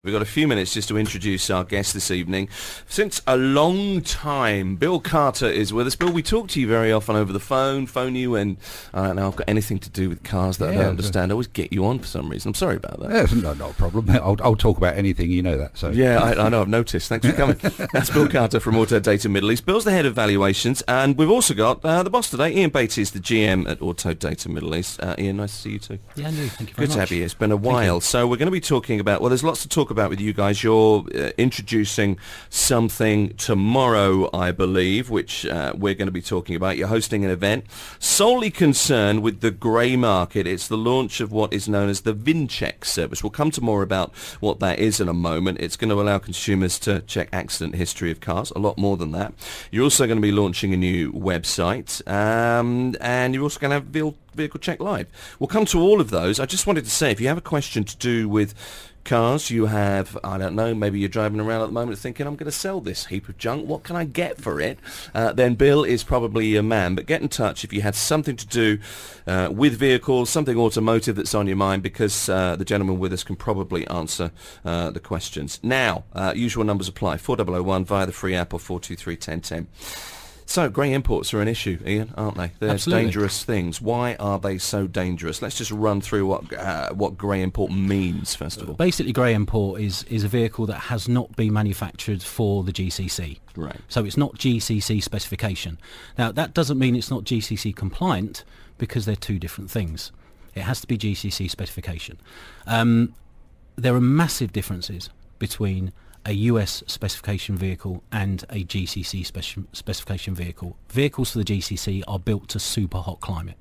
We've got a few minutes just to introduce our guest this evening. Since a long time, Bill Carter is with us. Bill, we talk to you very often over the phone you, and I don't know, I've got anything to do with cars that I don't understand. I always get you on for some reason. I'm sorry about that. Yeah, not a problem. I'll talk about anything, you know that. So yeah, I know, I've noticed. Thanks for coming. That's Bill Carter from Autodata Middle East. Bill's the head of valuations, and we've also got the boss today. Ian Beattie is the GM at Autodata Middle East. Ian, nice to see you too. Yeah, no, thank you very much. Good to have you here. It's been a while. So we're going to be talking about, well, there's lots to talk about with you guys. You're introducing something tomorrow, I believe, which we're going to be talking about. You're hosting an event solely concerned with the grey market. It's the launch of what is known as the VIN check service. We'll come to more about what that is in a moment. It's going to allow consumers to check accident history of cars, a lot more than that. You're also going to be launching a new website, and you're also going to have Vehicle Check Live. We'll come to all of those. I just wanted to say, if you have a question to do with cars, you have, I don't know, maybe you're driving around at the moment thinking, I'm going to sell this heap of junk, what can I get for it? Then Bill is probably your man. But get in touch if you had something to do with vehicles, something automotive that's on your mind, because the gentleman with us can probably answer the questions. Now, usual numbers apply, 4001 via the free app or 423 1010. So, grey imports are an issue, Ian, aren't they? They're Absolutely. dangerous things. Why are they so dangerous? Let's just run through what grey import means, first of all. Basically, grey import is a vehicle that has not been manufactured for the GCC. Right. So it's not GCC specification. Now, that doesn't mean it's not GCC compliant, because they're two different things. It has to be GCC specification. There are massive differences between a US specification vehicle and a GCC specification vehicle. Vehicles for the GCC are built to super hot climate.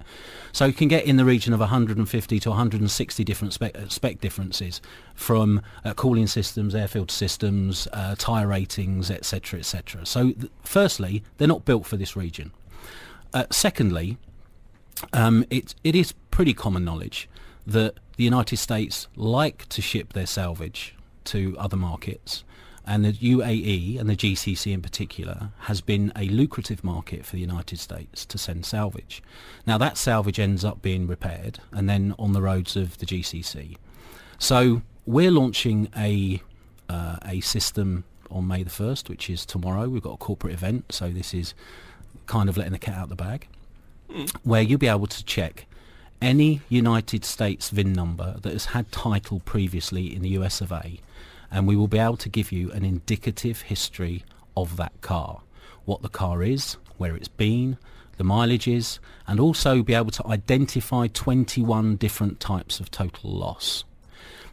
So you can get in the region of 150 to 160 different spec differences from cooling systems, air-filled systems, tyre ratings, etc., etc. So firstly, they're not built for this region. Secondly, it is pretty common knowledge that the United States like to ship their salvage to other markets, and the UAE and the GCC in particular has been a lucrative market for the United States to send salvage. Now that salvage ends up being repaired and then on the roads of the GCC. So we're launching a system on May the 1st, which is tomorrow. We've got a corporate event, so this is kind of letting the cat out of the bag, where you'll be able to check any United States VIN number that has had title previously in the US of A, and we will be able to give you an indicative history of that car, what the car is, where it's been, the mileage is, and also be able to identify 21 different types of total loss.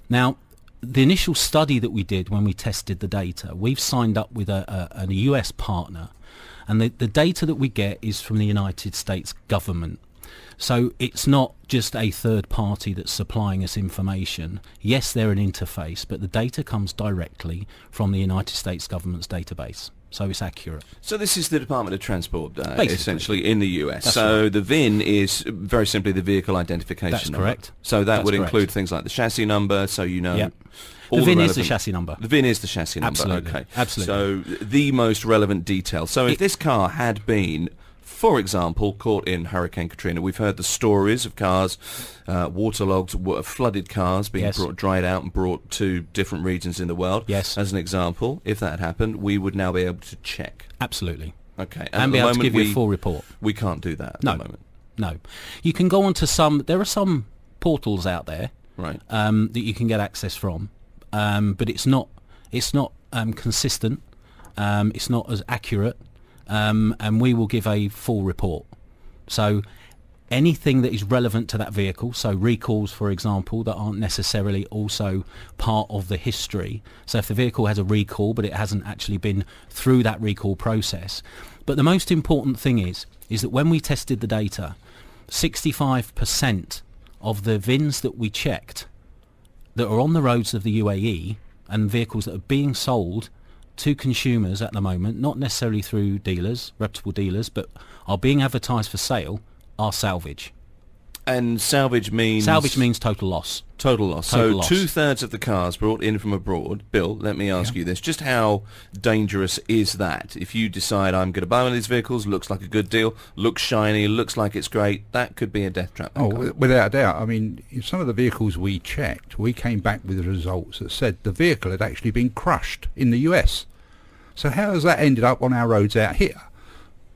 Now, the initial study that we did when we tested the data, we've signed up with a US partner, and the data that we get is from the United States government. So it's not just a third party that's supplying us information. Yes, they're an interface, but the data comes directly from the United States government's database. So it's accurate. So this is the Department of Transport, essentially, in the US. That's so right. The VIN is very simply the vehicle identification That's number. correct. So that That's would correct. include things like the chassis number, so you know... Yep. all The VIN is relevant- the chassis number. The VIN is the chassis number. Absolutely. Okay. Absolutely. So the most relevant detail. So if this car had been, for example, caught in Hurricane Katrina, we've heard the stories of cars, waterlogged, flooded cars being Yes. dried out and brought to different regions in the world. Yes. As an example, if that had happened, we would now be able to check. Absolutely. Okay. And be able to give you a full report. We can't do that at No. the moment. No. You can go on to there are some portals out there Right. that you can get access from, but it's not consistent, it's not as accurate, and we will give a full report. So anything that is relevant to that vehicle, so recalls, for example, that aren't necessarily also part of the history. So if the vehicle has a recall, but it hasn't actually been through that recall process. But the most important thing is that when we tested the data, 65% of the VINs that we checked that are on the roads of the UAE and vehicles that are being sold to consumers at the moment, not necessarily through dealers, reputable dealers, but are being advertised for sale, are salvage. And salvage means? Salvage means total loss. Total loss. Total So loss. 2/3 of the cars brought in from abroad. Bill, let me ask you this. Just how dangerous is that? If you decide I'm going to buy one of these vehicles, looks like a good deal, looks shiny, looks like it's great, that could be a death trap. Without a doubt. I mean, in some of the vehicles we checked, we came back with results that said the vehicle had actually been crushed in the US. So how has that ended up on our roads out here?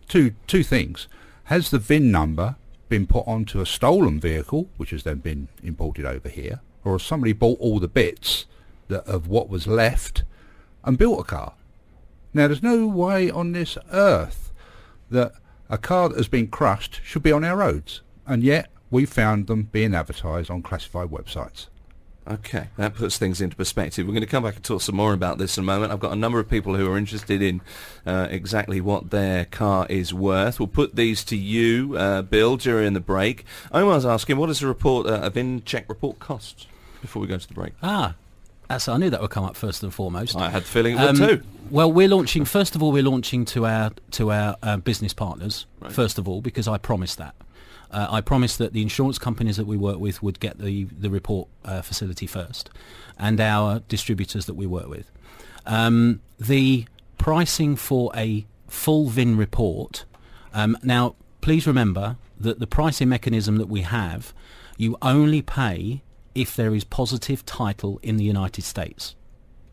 Two things. Has the VIN number been put onto a stolen vehicle, which has then been imported over here, or has somebody bought all the bits of what was left and built a car? Now, there's no way on this earth that a car that has been crushed should be on our roads, and yet we found them being advertised on classified websites. Okay, that puts things into perspective. We're going to come back and talk some more about this in a moment. I've got a number of people who are interested in exactly what their car is worth. We'll put these to you, Bill, during the break. I was asking, what does a VIN check report cost before we go to the break? I knew that would come up first and foremost. I had the feeling it would too. Well, we're launching to our business partners, right, first of all, because I promised that. I promised that the insurance companies that we work with would get the report facility first, and our distributors that we work with. The pricing for a full VIN report, now please remember that the pricing mechanism that we have, you only pay if there is positive title in the United States.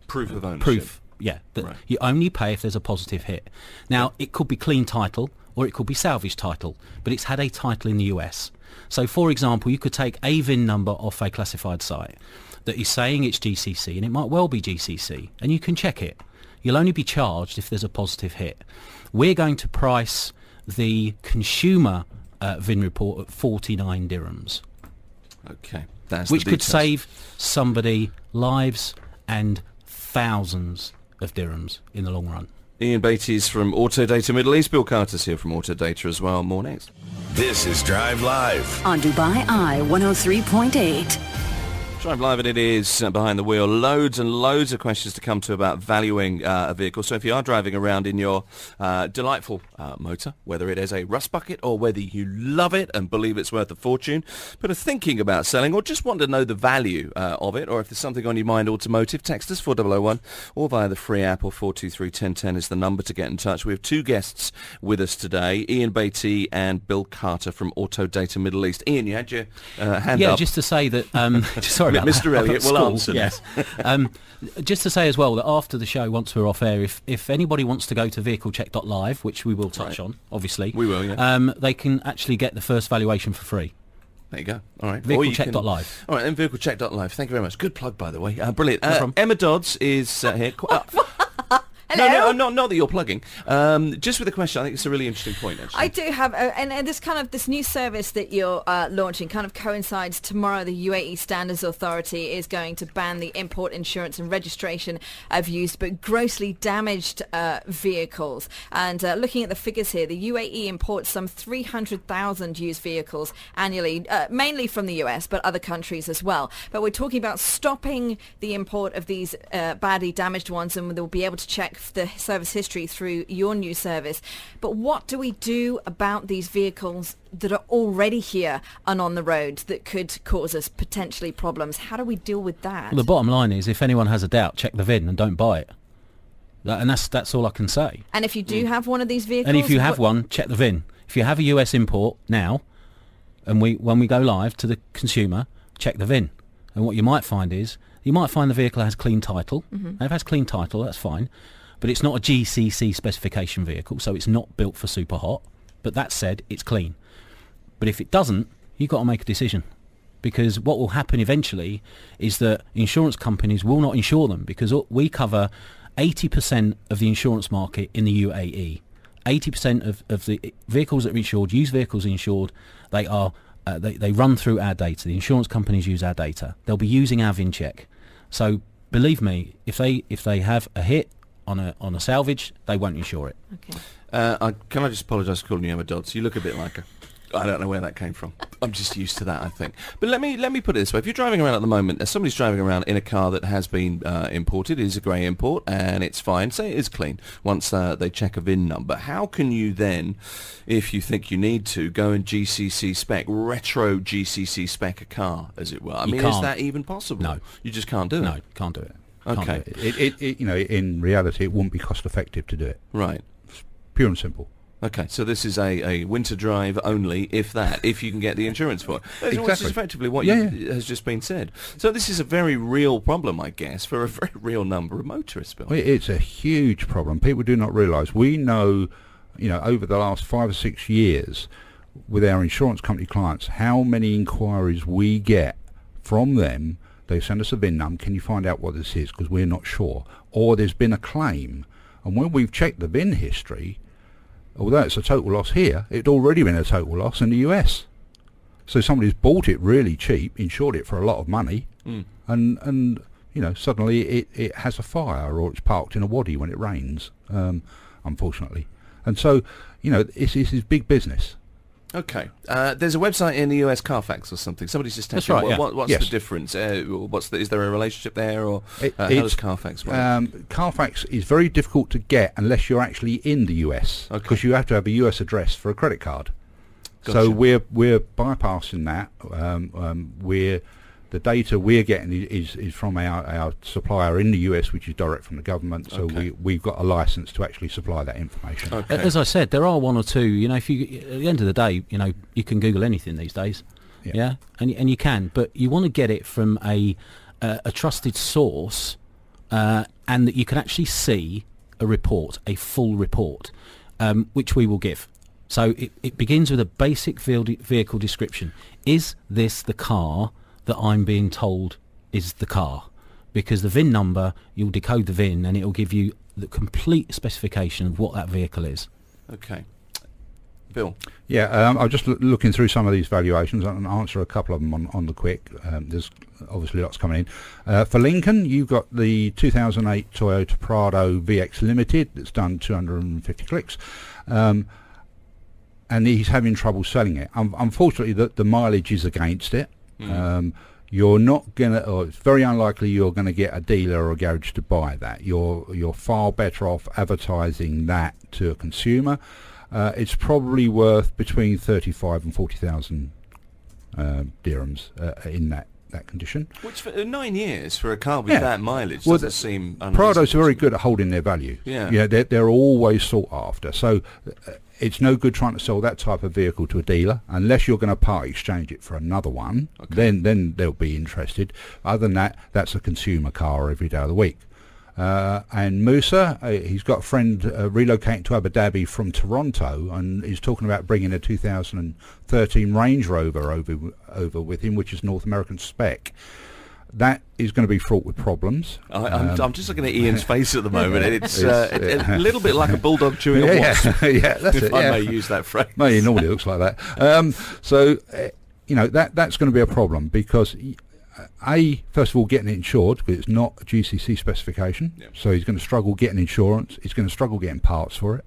Proof of ownership. Proof, yeah. Right. You only pay if there's a positive hit. Now, it could be clean title, or it could be salvage title, but it's had a title in the US. So, for example, you could take a VIN number off a classified site that is saying it's GCC, and it might well be GCC, and you can check it. You'll only be charged if there's a positive hit. We're going to price the consumer VIN report at 49 dirhams. Okay, that's which the could details. save somebody lives and thousands of dirhams in the long run. Ian Beatty's from Autodata Middle East. Bill Carter's here from Autodata as well. More next. This is Drive Live on Dubai Eye 103.8. Drive Live, and it is Behind the Wheel. Loads and loads of questions to come to about valuing a vehicle. So if you are driving around in your delightful motor, whether it is a rust bucket or whether you love it and believe it's worth a fortune, but are thinking about selling or just want to know the value of it, or if there's something on your mind automotive, text us 4001 or via the free app, or 423-1010 is the number to get in touch. We have two guests with us today, Ian Beatty and Bill Carter from Autodata Middle East. Ian, you had your hand up. Yeah, just to say that... sorry about Mr. that. Elliott will answer. Yes. Just to say as well that after the show, once we're off air, if anybody wants to go to vehiclecheck.live, which we will touch on, obviously, we will. Yeah. They can actually get the first valuation for free. There you go. All right. Vehiclecheck.live. All right, then vehiclecheck.live. Thank you very much. Good plug, by the way. Brilliant. No problem. Emma Dodds is here. Hello? No, not that you're plugging. Just with a question, I think it's a really interesting point, actually. I do have, and this new service that you're launching kind of coincides tomorrow. The UAE Standards Authority is going to ban the import, insurance and registration of used but grossly damaged vehicles. And looking at the figures here, the UAE imports some 300,000 used vehicles annually, mainly from the US, but other countries as well. But we're talking about stopping the import of these badly damaged ones, and they'll be able to check the service history through your new service. But what do we do about these vehicles that are already here and on the road that could cause us potentially problems? How do we deal with that? Well, the bottom line is, if anyone has a doubt, check the VIN and don't buy it. And that's all I can say. And if you do have one of these vehicles... And if you have one, check the VIN. If you have a US import now, and when we go live to the consumer, check the VIN. And what you might find is, you might find the vehicle has clean title. Mm-hmm. And if it has clean title, that's fine. But it's not a GCC specification vehicle, so it's not built for super hot. But that said, it's clean. But if it doesn't, you've got to make a decision. Because what will happen eventually is that insurance companies will not insure them, because we cover 80% of the insurance market in the UAE. 80% of the vehicles that are insured, used vehicles insured, they run through our data. The insurance companies use our data. They'll be using our VIN check. So believe me, if they have a hit on a salvage, they won't insure it. Okay. Can I just apologise for calling you Emma Dodds? You look a bit like her. I don't know where that came from. I'm just used to that, I think. But let me put it this way. If you're driving around at the moment, somebody's driving around in a car that has been imported, it is a grey import, and it's fine. Say it is clean once they check a VIN number. How can you then, if you think you need to, go and GCC spec, retro GCC spec a car, as it were? I mean, is that even possible? No. You just can't do it? No, can't do it. Okay. It in reality, it wouldn't be cost effective to do it. Right. Pure and simple. Okay, so this is a winter drive only, if you can get the insurance for it. Exactly. Which is effectively what has just been said. So this is a very real problem, I guess, for a very real number of motorists, Bill. Well, it's a huge problem. People do not realise. We know, over the last 5 or 6 years, with our insurance company clients, how many inquiries we get from them. They send us a VIN number. Can you find out what this is? Because we're not sure. Or there's been a claim. And when we've checked the VIN history, although it's a total loss here, it'd already been a total loss in the US. So somebody's bought it really cheap, insured it for a lot of money, and suddenly it has a fire, or it's parked in a waddy when it rains, unfortunately. And so, this is big business. Okay. There's a website in the US, Carfax or something. Somebody's just That's asking, right, yeah. what's Yes. the difference? Is there a relationship there, or how does Carfax work? Carfax is very difficult to get unless you're actually in the US, Okay. because you have to have a US address for a credit card. Gotcha. So we're bypassing that. The data we're getting is from our supplier in the US, which is direct from the government. So Okay. we've got a license to actually supply that information. Okay. As I said, there are one or two. If you at the end of the day, you can Google anything these days. Yeah. And you can, but you want to get it from a trusted source, and that you can actually see a report, a full report, which we will give. So it begins with a basic vehicle description. Is this the car that I'm being told is the car? Because the VIN number, you'll decode the VIN and it'll give you the complete specification of what that vehicle is. Okay. Bill? Yeah, I'm just looking through some of these valuations and answer a couple of them on the quick. There's obviously lots coming in. For Lincoln, you've got the 2008 Toyota Prado VX Limited that's done 250 clicks. And he's having trouble selling it. Unfortunately, the mileage is against it. You're not gonna, or it's very unlikely you're going to get a dealer or a garage to buy that. You're far better off advertising that to a consumer. It's probably worth between 35 and 40,000 dirhams in that condition. Which for 9 years for a car with that mileage doesn't seem unreasonable. Prados are very good at holding their value. Yeah. They're always sought after. So it's no good trying to sell that type of vehicle to a dealer unless you're going to part exchange it for another one. Okay. Then they'll be interested. Other than that, that's a consumer car every day of the week. And Musa, he's got a friend relocating to Abu Dhabi from Toronto, and he's talking about bringing a 2013 Range Rover over with him, which is North American spec. That is going to be fraught with problems. I'm just looking at Ian's face at the moment, and it's a little bit like a bulldog chewing a wasp. Yeah, that's if it. I may use that phrase. No, he normally looks like that. That's going to be a problem because, first of all, getting it insured, because it's not a GCC specification. Yep. So he's going to struggle getting insurance. He's going to struggle getting parts for it.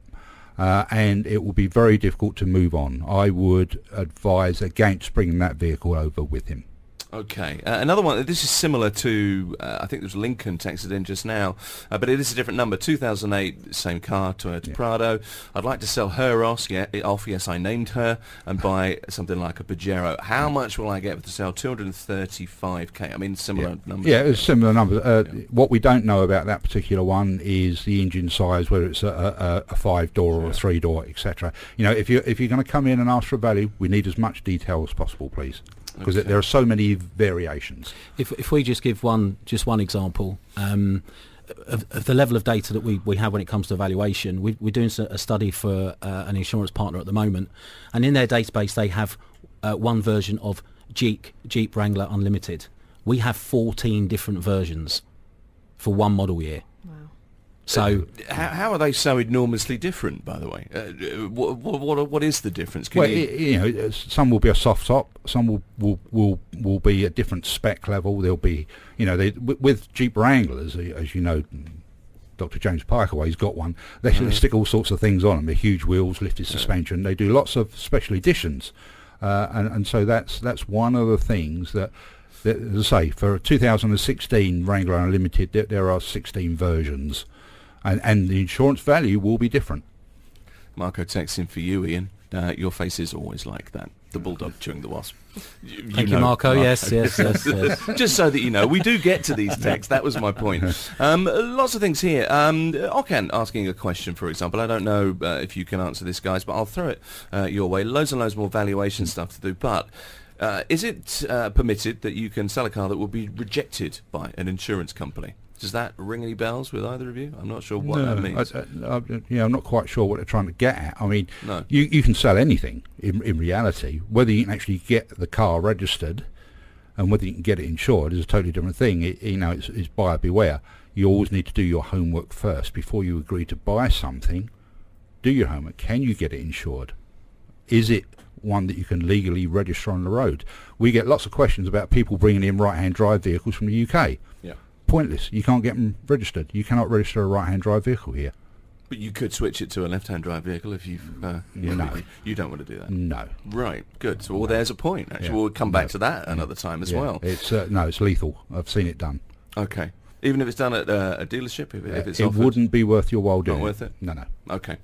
And it will be very difficult to move on. I would advise against bringing that vehicle over with him. Okay. Another one, this is similar to, I think there's Lincoln texted in just now, but it is a different number, 2008, same car, Toyota Prado. I'd like to sell her off, yes, I named her, and buy something like a Pajero. How much will I get to sell? 235k. I mean, similar numbers. Yeah, it's similar numbers. What we don't know about that particular one is the engine size, whether it's a 5-door or a 3-door, etc. If you're going to come in and ask for a value, we need as much detail as possible, please. Because there are so many variations. If we just give one example of the level of data that we have when it comes to valuation, we're doing a study for an insurance partner at the moment, and in their database they have one version of Jeep Wrangler Unlimited. We have 14 different versions for one model year. So how are they so enormously different, by the way? What is the difference? Some will be a soft top, some will be a different spec level. There'll be, with Jeep Wranglers, as you know, Dr. James Pikeway's got one. They stick all sorts of things on them. They're huge wheels, lifted suspension. They do lots of special editions, and so that's one of the things that, as I say, for 2016 Wrangler Unlimited, there are 16 versions, and the insurance value will be different. Marco texting for you, Ian. Your face is always like that. The bulldog chewing the wasp. Thank you, Marco. Yes. Just so that you know, we do get to these texts. That was my point. Lots of things here. Okan asking a question, for example. I don't know if you can answer this, guys, but I'll throw it your way. Loads and loads more valuation stuff to do. But is it permitted that you can sell a car that will be rejected by an insurance company? Does that ring any bells with either of you? I'm not sure what that means. I'm not quite sure what they're trying to get at. I mean, No. you can sell anything in reality. Whether you can actually get the car registered and whether you can get it insured is a totally different thing. It's buyer beware. You always need to do your homework first before you agree to buy something. Do your homework. Can you get it insured? Is it one that you can legally register on the road? We get lots of questions about people bringing in right-hand drive vehicles from the UK. Yeah. Pointless. You can't get them registered. You cannot register a right-hand drive vehicle here. But you could switch it to a left-hand drive vehicle if you've... No. You don't want to do that. No. Right, good. So, there's a point, actually. Yeah. We'll come back to that another time as well. It's it's lethal. I've seen it done. Okay. Even if it's done at a dealership, if it's it offered? wouldn't be worth your while doing. Not worth it? No. Okay.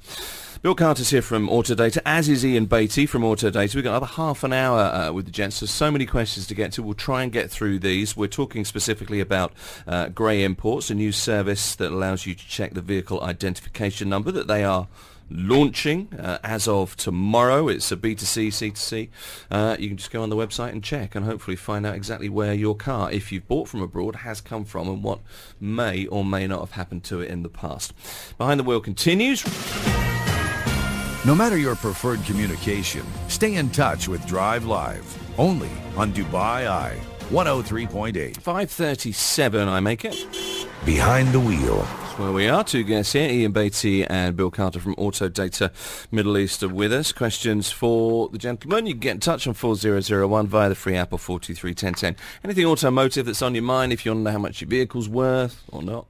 Bill Carter's here from Autodata, as is Ian Beattie from Autodata. We've got another half an hour with the gents. There's so many questions to get to. We'll try and get through these. We're talking specifically about Grey Imports, a new service that allows you to check the vehicle identification number that they are launching as of tomorrow. It's a B2C, C2C. You can just go on the website and check and hopefully find out exactly where your car, if you've bought from abroad, has come from and what may or may not have happened to it in the past. Behind the Wheel continues. No matter your preferred communication, stay in touch with Drive Live, only on Dubai Eye 103.8. 5:37, I make it. Behind the Wheel. That's where we are. Two guests here, Ian Beattie and Bill Carter from Autodata Middle East are with us. Questions for the gentlemen. You can get in touch on 4001 via the free app or 423-1010. Anything automotive that's on your mind, if you want to know how much your vehicle's worth or not.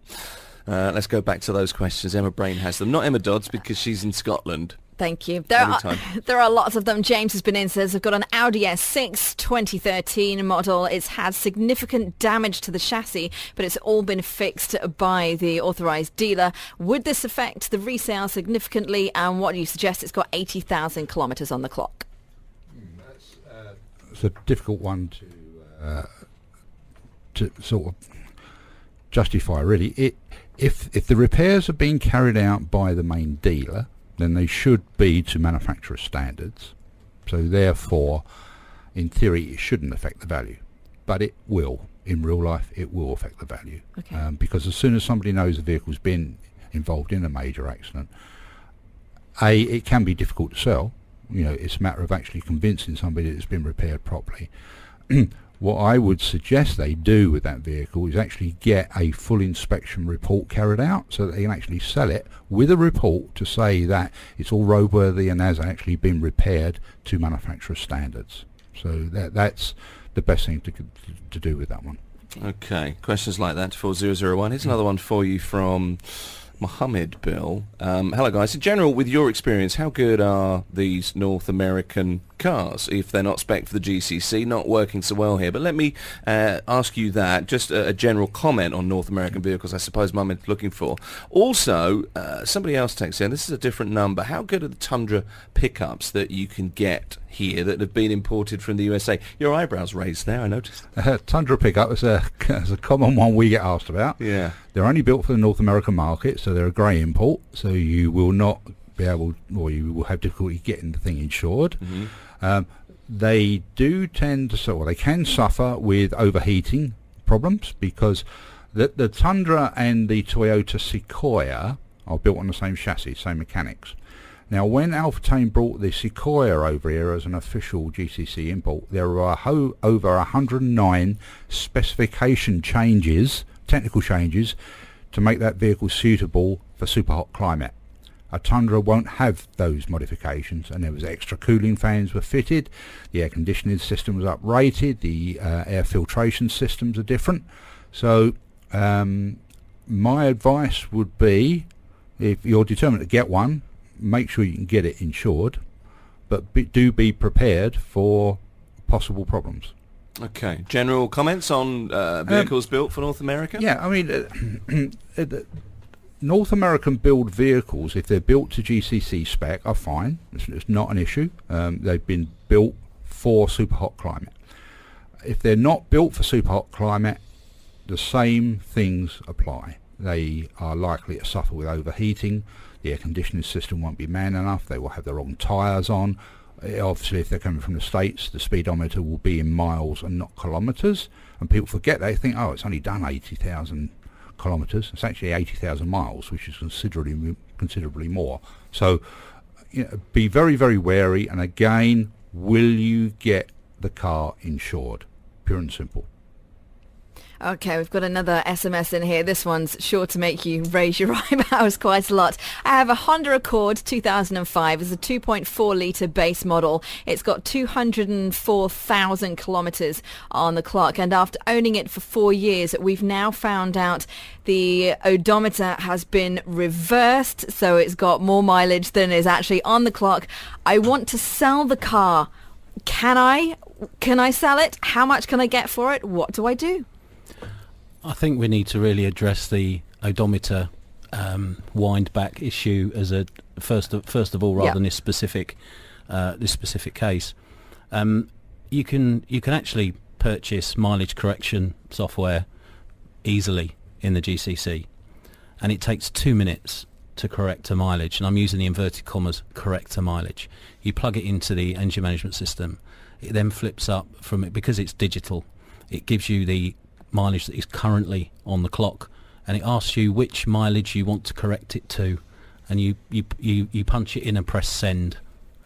Let's go back to those questions. Emma Brain has them. Not Emma Dodds, because she's in Scotland. Thank you. There are lots of them. James has been in, says, I've got an Audi S6 2013 model. It's had significant damage to the chassis, but it's all been fixed by the authorised dealer. Would this affect the resale significantly? And what do you suggest? It's got 80,000 kilometres on the clock. It's a difficult one to sort of justify, really. If the repairs are being carried out by the main dealer, then they should be to manufacturer standards. So therefore, in theory, it shouldn't affect the value. But it will. In real life, it will affect the value. Okay. Because as soon as somebody knows the vehicle's been involved in a major accident, it can be difficult to sell. It's a matter of actually convincing somebody that it's been repaired properly. What I would suggest they do with that vehicle is actually get a full inspection report carried out so that they can actually sell it with a report to say that it's all roadworthy and has actually been repaired to manufacturer standards. So that's the best thing to do with that one. Okay, questions like that to 4001. Here's another one for you from Mohammed, Bill. Hello guys. In general, with your experience, how good are these North American cars if they're not spec for the GCC? Not working so well here, but let me ask you that. Just a general comment on North American vehicles, I suppose Mohammed's looking for. Also, somebody else texts in, this is a different number. How good are the Tundra pickups that you can get here that have been imported from the USA? Your eyebrows raised there, I noticed. Tundra pickup is a common one we get asked about. Yeah. They're only built for the North American market, so they're a grey import, so you will not be able, or you will have difficulty getting the thing insured. Mm-hmm. They do tend to, they can suffer with overheating problems because the Tundra and the Toyota Sequoia are built on the same chassis, same mechanics. Now, when Alphatane brought the Sequoia over here as an official GCC import, there were over 109 specification changes, technical changes, to make that vehicle suitable for super hot climate. A Tundra won't have those modifications, and there was extra cooling fans were fitted, the air conditioning system was uprated, the air filtration systems are different. So My advice would be, if you're determined to get one, make sure you can get it insured, but do be prepared for possible problems. Okay. General comments on vehicles built for North America? Yeah, I mean, North American build vehicles, if they're built to GCC spec, are fine. It's not an issue. They've been built for super hot climate. If they're not built for super hot climate, the same things apply. They are likely to suffer with overheating. The air conditioning system won't be man enough. They will have the wrong tyres on. Obviously, if they're coming from the States, the speedometer will be in miles and not kilometres. And people forget that. They think, oh, it's only done 80,000 kilometres. It's actually 80,000 miles, which is considerably more. So be very, very wary. And again, will you get the car insured? Pure and simple. Okay, we've got another SMS in here. This one's sure to make you raise your eyebrows quite a lot. I have a Honda Accord 2005. It's a 2.4 litre base model. It's got 204,000 kilometres on the clock. And after owning it for 4 years, we've now found out the odometer has been reversed. So it's got more mileage than is actually on the clock. I want to sell the car. Can I sell it? How much can I get for it? What do I do? I think we need to really address the odometer wind back issue as a first of all, rather than this specific case. You can actually purchase mileage correction software easily in the GCC, and it takes 2 minutes to correct a mileage. And I'm using the inverted commas, correct a mileage. You plug it into the engine management system. It then flips up from it because it's digital. It gives you the mileage that is currently on the clock, and it asks you which mileage you want to correct it to, and you punch it in and press send,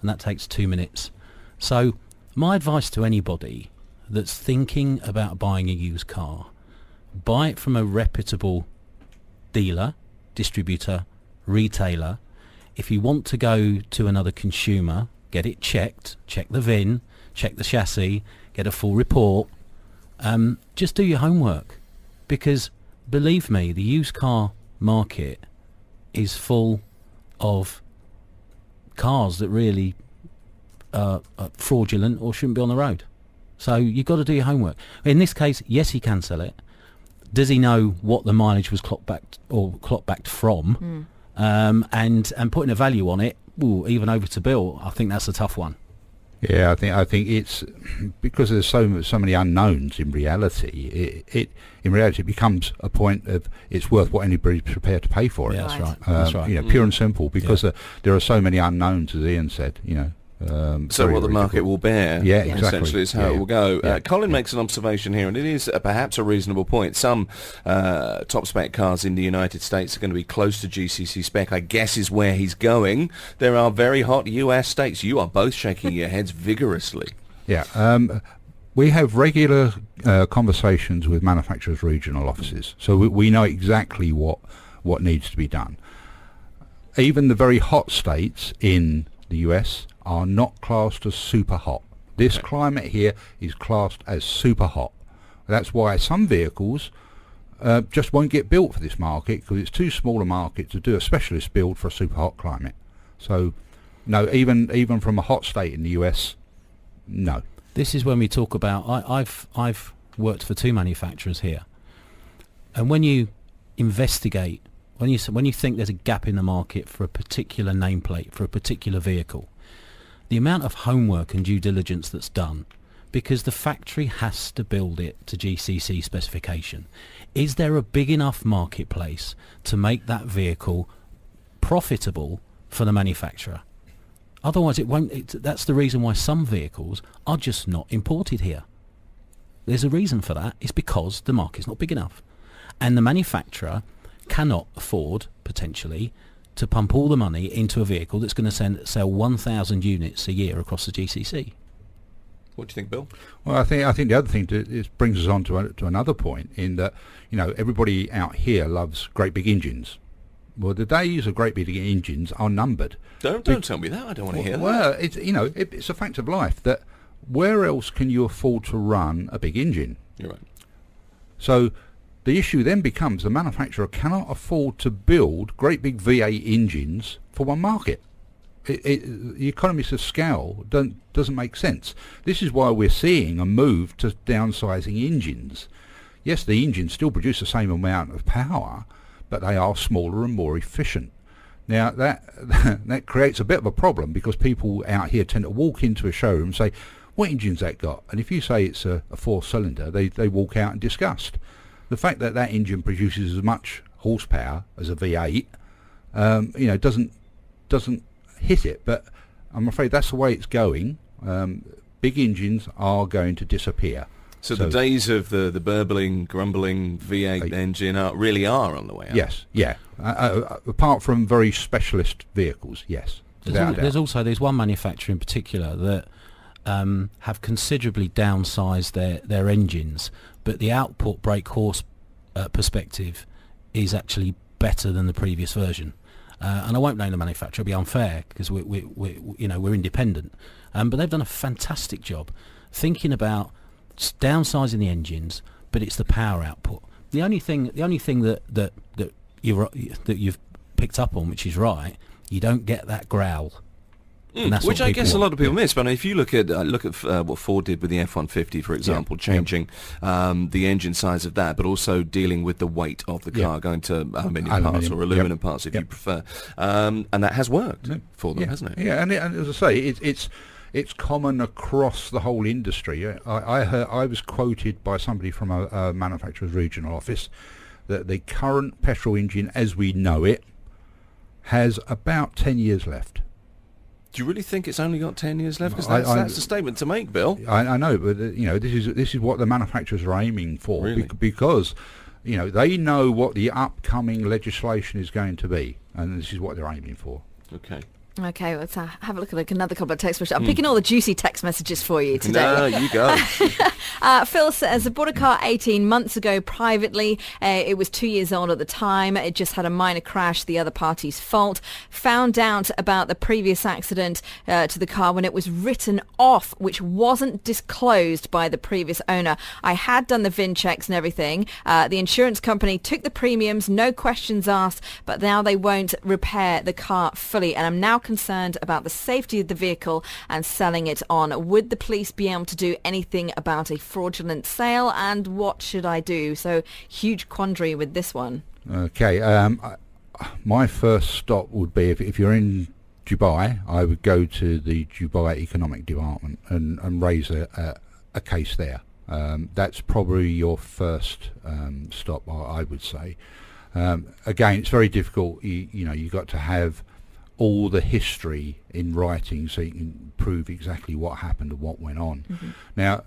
and that takes 2 minutes. So my advice to anybody that's thinking about buying a used car, buy it from a reputable dealer, distributor, retailer. If you want to go to another consumer, get it checked, check the VIN, check the chassis, get a full report. Just do your homework, because believe me, the used car market is full of cars that really are fraudulent or shouldn't be on the road. So you've got to do your homework. In this case, yes, he can sell it. Does he know what the mileage was clocked back from? And putting a value on it, even over to Bill, I think that's a tough one. Yeah, I think it's because there's so many unknowns in reality. It becomes a point of it's worth what anybody's prepared to pay for it. Yeah, that's right. That's right. Pure and simple, because there are so many unknowns, as Ian said. So what the market will bear, exactly, essentially, is how it will go. Colin makes an observation here, and it is perhaps a reasonable point. Some top spec cars in the United States are going to be close to GCC spec, I guess is where he's going. There are very hot US states. You are both shaking your heads vigorously. Yeah. We have regular conversations with manufacturers' regional offices, so we know exactly what needs to be done. Even the very hot states in the US are not classed as super hot. This climate here is classed as super hot. That's why some vehicles just won't get built for this market, because it's too small a market to do a specialist build for a super hot climate. So no, even from a hot state in the US, no. This is when we talk about, I've worked for 2 manufacturers here, and when you investigate, when you think there's a gap in the market for a particular nameplate, for a particular vehicle, the amount of homework and due diligence that's done, because the factory has to build it to GCC specification. Is there a big enough marketplace to make that vehicle profitable for the manufacturer? Otherwise it won't. That's the reason why some vehicles are just not imported here. There's a reason for that. It's because the market's not big enough, and the manufacturer cannot afford, potentially, to pump all the money into a vehicle that's going to sell 1,000 units a year across the GCC. What do you think, Bill? Well, I think the other thing brings us on to another point, in that everybody out here loves great big engines. Well, the days of great big engines are numbered. Don't tell me that. I don't want to hear that. Well, it's a fact of life that where else can you afford to run a big engine? You're right. So the issue then becomes the manufacturer cannot afford to build great big V8 engines for one market. The economies of scale doesn't make sense. This is why we're seeing a move to downsizing engines. Yes, the engines still produce the same amount of power, but they are smaller and more efficient. Now that creates a bit of a problem, because people out here tend to walk into a showroom and say, what engine's that got? And if you say it's a 4-cylinder, they walk out in disgust. The fact that engine produces as much horsepower as a V8, doesn't hit it. But I'm afraid that's the way it's going. Big engines are going to disappear. So the days of the burbling, grumbling V8 engine really are on the way out. Yes, yeah. Apart from very specialist vehicles, yes. There's one manufacturer in particular that have considerably downsized their engines, but the output brake horse perspective is actually better than the previous version. And I won't name the manufacturer; it'd be unfair, because we're independent. But they've done a fantastic job thinking about downsizing the engines, but it's the power output. The only thing that you've picked up on, which is right, you don't get that growl. Which I guess a lot of people miss. But if you look at what Ford did with the F-150, for example, changing the engine size of that, but also dealing with the weight of the car, going to aluminium parts or aluminum parts, if you prefer, and that has worked for them, hasn't it? Yeah, and as I say, it's common across the whole industry. I was quoted by somebody from a manufacturer's regional office that the current petrol engine, as we know it, has about 10 years left. Do you really think it's only got 10 years left? Because that's a statement to make, Bill. I know, but this is what the manufacturers are aiming for, really? Because they know what the upcoming legislation is going to be, and this is what they're aiming for. Okay, let's have a look at another couple of text messages. I'm picking all the juicy text messages for you today. No, you go. Phil says, I bought a car 18 months ago privately. It was 2 years old at the time. It just had a minor crash, the other party's fault. Found out about the previous accident to the car when it was written off, which wasn't disclosed by the previous owner. I had done the VIN checks and everything. The insurance company took the premiums, no questions asked, but now they won't repair the car fully. And I'm now concerned about the safety of the vehicle and selling it on. Would the police be able to do anything about a fraudulent sale, and what should I do? So huge quandary with this one. Okay, my first stop would be, if you're in Dubai, I would go to the Dubai Economic Department and raise a case there. That's probably your first stop, I would say. Again, it's very difficult. You've got to have all the history in writing so you can prove exactly what happened and what went on. Mm-hmm. Now,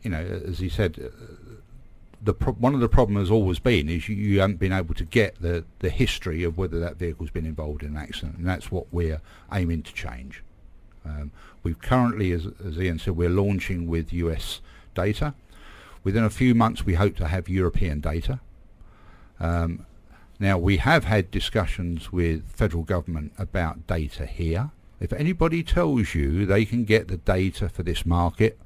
as he said, one of the problems has always been is you haven't been able to get the history of whether that vehicle's been involved in an accident, and that's what we're aiming to change. We've currently, as Ian said, we're launching with US data. Within a few months, we hope to have European data. Now, we have had discussions with federal government about data here. If anybody tells you they can get the data for this market,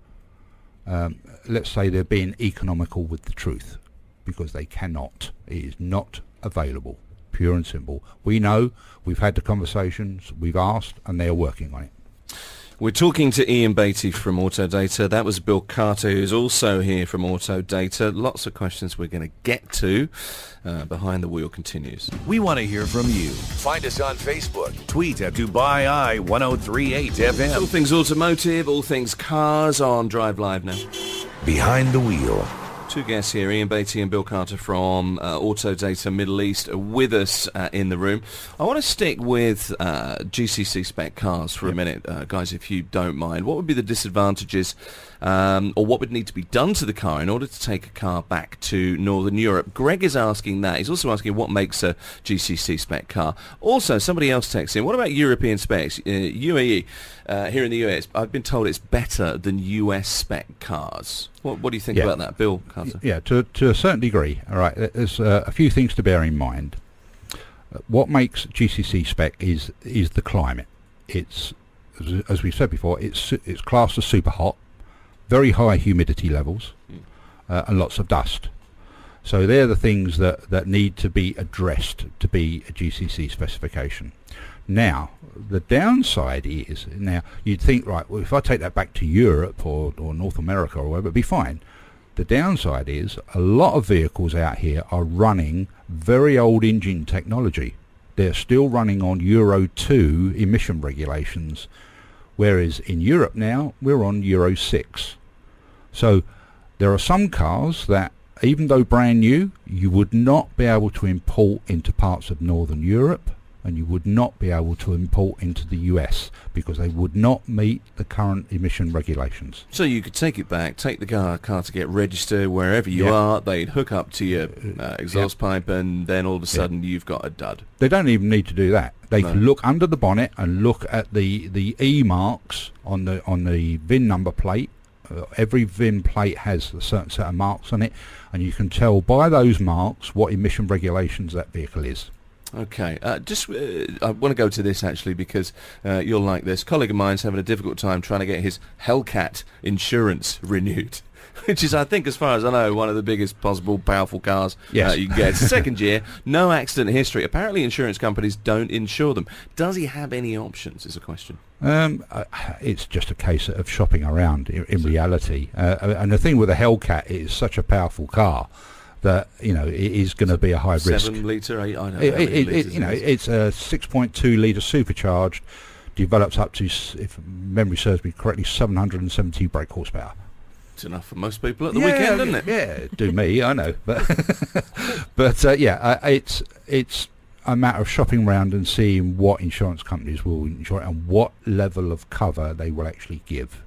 let's say they're being economical with the truth, because they cannot. It is not available, pure and simple. We know, we've had the conversations, we've asked, and they're working on it. We're talking to Ian Beattie from Autodata. That was Bill Carter, who's also here from Autodata. Lots of questions we're going to get to. Behind the Wheel continues. We want to hear from you. Find us on Facebook. Tweet at Dubai Eye 1038 FM. All things automotive, all things cars on Drive Live now. Behind the Wheel. Two guests here, Ian Beattie and Bill Carter from Autodata Middle East, are with us in the room. I want to stick with GCC spec cars for a minute, guys, if you don't mind. What would be the disadvantages or what would need to be done to the car in order to take a car back to Northern Europe? Greg is asking that. He's also asking what makes a GCC spec car. Also, somebody else texts in, what about European specs? UAE, here in the US, I've been told it's better than US spec cars. What do you think about that, Bill Carter? Yeah, to a certain degree. All right, there's a few things to bear in mind. What makes GCC spec is the climate. It's, as we've said before, it's classed as super hot, very high humidity levels, and lots of dust. So they're the things that need to be addressed to be a GCC specification. Now, the downside is, now you'd think, right, well, if I take that back to Europe or North America or wherever, it'd be fine. The downside is a lot of vehicles out here are running very old engine technology. They're still running on Euro 2 emission regulations, whereas in Europe now we're on Euro 6. So there are some cars that, even though brand new, you would not be able to import into parts of Northern Europe, and you would not be able to import into the US because they would not meet the current emission regulations. So you could take it back, take the car to get registered wherever you are, they'd hook up to your exhaust pipe, and then all of a sudden you've got a dud. They don't even need to do that. They can look under the bonnet and look at the E marks on the VIN number plate. Every VIN plate has a certain set of marks on it, and you can tell by those marks what emission regulations that vehicle is. Okay, I want to go to this actually because you'll like this. A colleague of mine's having a difficult time trying to get his Hellcat insurance renewed, which is, I think, as far as I know, one of the biggest possible powerful cars you can get. It's the second year, no accident history. Apparently insurance companies don't insure them. Does he have any options is a question. It's just a case of shopping around in reality. And the thing with a Hellcat, it is such a powerful car that, you know, it is going to be a high risk. 7 litre, 8, I don't know. It's a 6.2 litre supercharged, develops up to, if memory serves me correctly, 770 brake horsepower. It's enough for most people at the weekend, isn't it? Yeah, do me, I know. But it's a matter of shopping around and seeing what insurance companies will insure and what level of cover they will actually give.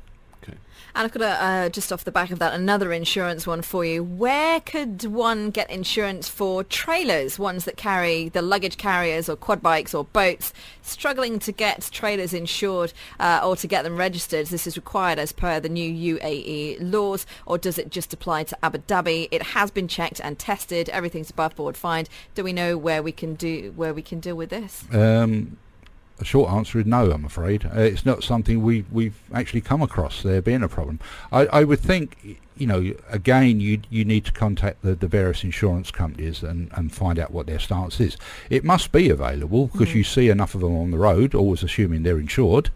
And I've got just off the back of that, another insurance one for you. Where could one get insurance for trailers, ones that carry the luggage carriers or quad bikes or boats, struggling to get trailers insured or to get them registered? This is required as per the new UAE laws, or does it just apply to Abu Dhabi? It has been checked and tested. Everything's above board fine. Do we know where we can deal with this? The short answer is no, I'm afraid. It's not something we've actually come across there being a problem. I would think, you know, again, you need to contact the various insurance companies and find out what their stance is. It must be available because you see enough of them on the road, always assuming they're insured.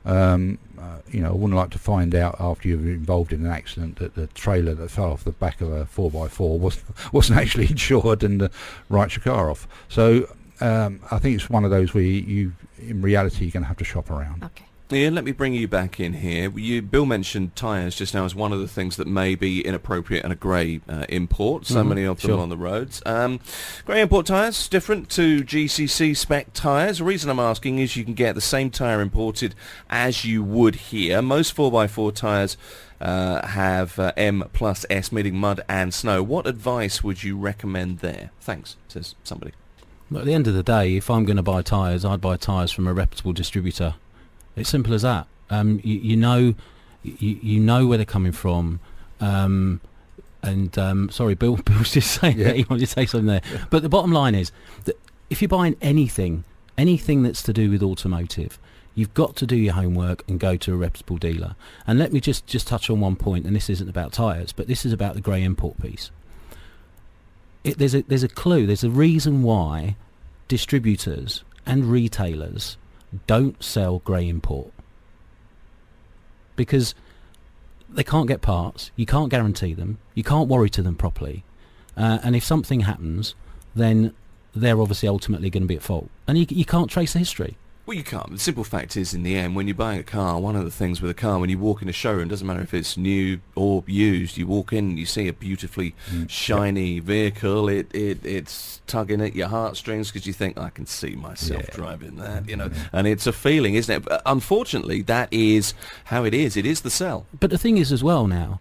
You know, I wouldn't like to find out after you're involved in an accident that the trailer that fell off the back of a 4x4 wasn't actually insured and writes your car off. So I think it's one of those where you in reality, you're going to have to shop around. Okay. Ian, let me bring you back in here. Bill mentioned tyres just now as one of the things that may be inappropriate in a grey import. So many of them on the roads. Grey import tyres, different to GCC spec tyres. The reason I'm asking is you can get the same tyre imported as you would here. Most 4x4 tyres have M plus S, meaning mud and snow. What advice would you recommend there? Thanks, says somebody. At the end of the day, if I'm going to buy tyres, I'd buy tyres from a reputable distributor. It's simple as that. You know where they're coming from. Sorry, Bill's just saying that he wanted to say something there. Yeah. But the bottom line is that if you're buying anything that's to do with automotive, you've got to do your homework and go to a reputable dealer. And let me just touch on one point, and this isn't about tyres, but this is about the grey import piece. There's a clue. There's a reason why distributors and retailers don't sell grey import, because they can't get parts. You can't guarantee them. You can't warranty them properly, and if something happens, then they're obviously ultimately going to be at fault, and you can't trace the history. Well, you can't. The simple fact is, in the end, when you're buying a car, one of the things with a car, when you walk in a showroom, doesn't matter if it's new or used, you walk in and you see a beautifully shiny vehicle, it's tugging at your heartstrings because you think, I can see myself driving that, you know, and it's a feeling, isn't it? But unfortunately, that is how it is. It is the sell. But the thing is as well now,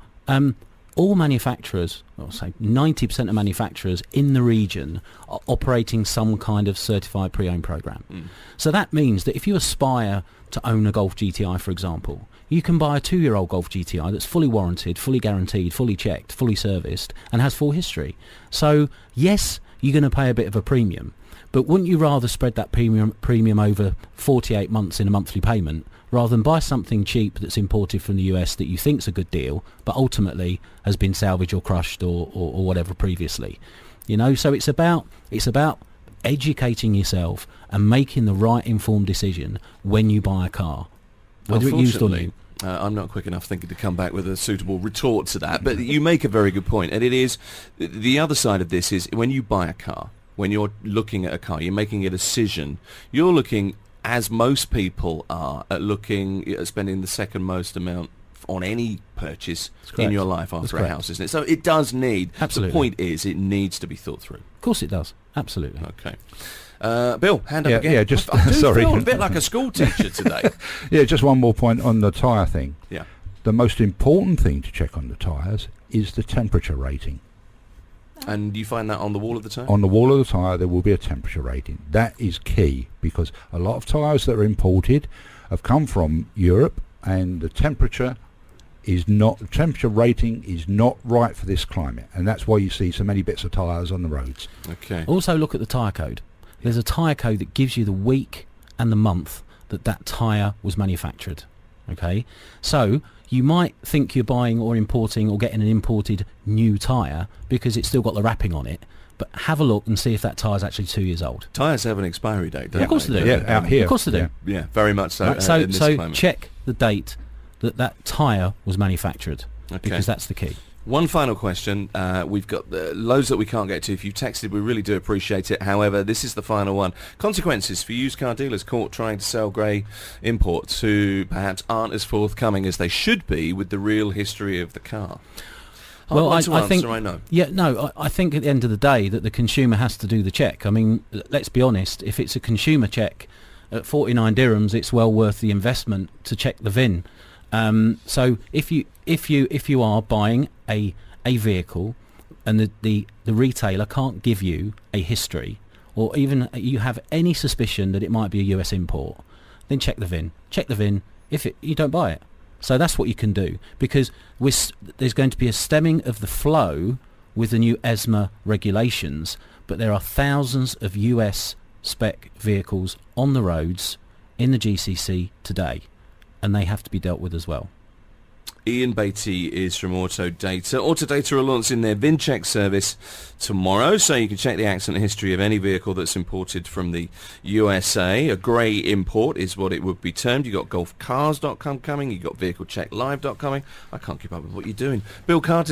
all manufacturers, I'll say 90% of manufacturers in the region are operating some kind of certified pre-owned program. So that means that if you aspire to own a Golf GTI, for example, you can buy a 2-year-old Golf GTI that's fully warranted, fully guaranteed, fully checked, fully serviced, and has full history. So yes, you're going to pay a bit of a premium, But wouldn't you rather spread that premium over 48 months in a monthly payment rather than buy something cheap that's imported from the US that you think's a good deal, but ultimately has been salvaged or crushed or whatever previously? You know, so it's about educating yourself and making the right informed decision when you buy a car, whether it's used or new. I'm not quick enough thinking to come back with a suitable retort to that, but you make a very good point. And it is, the other side of this is when you buy a car, when you're looking at a car, you're making a decision, you're looking, as most people are, at spending the second most amount on any purchase in your life after a house, isn't it? So it does need, Absolutely. the point is, it needs to be thought through. Of course it does. Absolutely. Okay. Bill, hand up again. Yeah, just I do sorry. feel a bit like a school teacher today. Yeah, just one more point on the tyre thing. Yeah. The most important thing to check on the tyres is the temperature rating. And you find that on the wall of the tyre? On the wall of the tyre there will be a temperature rating. That is key, because a lot of tyres that are imported have come from Europe, and the temperature rating is not right for this climate, and that's why you see so many bits of tyres on the roads. Okay. Also look at the tyre code. There's a tyre code that gives you the week and the month that tyre was manufactured. Okay, so you might think you're buying or importing or getting an imported new tyre because it's still got the wrapping on it, but have a look and see if that tyre's actually 2 years old. Tyres have an expiry date, don't Of course they do. Yeah, out here. Of course they do. Yeah, very much so. Right, so in this climate. check the date that tyre was manufactured, because that's the key. One final question. We've got loads that we can't get to. If you texted, we really do appreciate it. However, this is the final one. Consequences for used car dealers caught trying to sell grey imports who perhaps aren't as forthcoming as they should be with the real history of the car. I think I know. Yeah, no, I think at the end of the day that the consumer has to do the check. I mean, let's be honest. If it's a consumer check at 49 dirhams, it's well worth the investment to check the VIN. So if you are buying a vehicle and the retailer can't give you a history, or even you have any suspicion that it might be a US import, then check the VIN. Check the VIN. You don't buy it. So that's what you can do, because there's going to be a stemming of the flow with the new ESMA regulations, but there are thousands of US spec vehicles on the roads in the GCC today, and they have to be dealt with as well. Ian Beatty is from Autodata. Autodata are launching their VIN check service tomorrow, so you can check the accident history of any vehicle that's imported from the USA. A grey import is what it would be termed. You've got golfcars.com coming, you've got vehiclechecklive.com coming. I can't keep up with what you're doing. Bill Carter.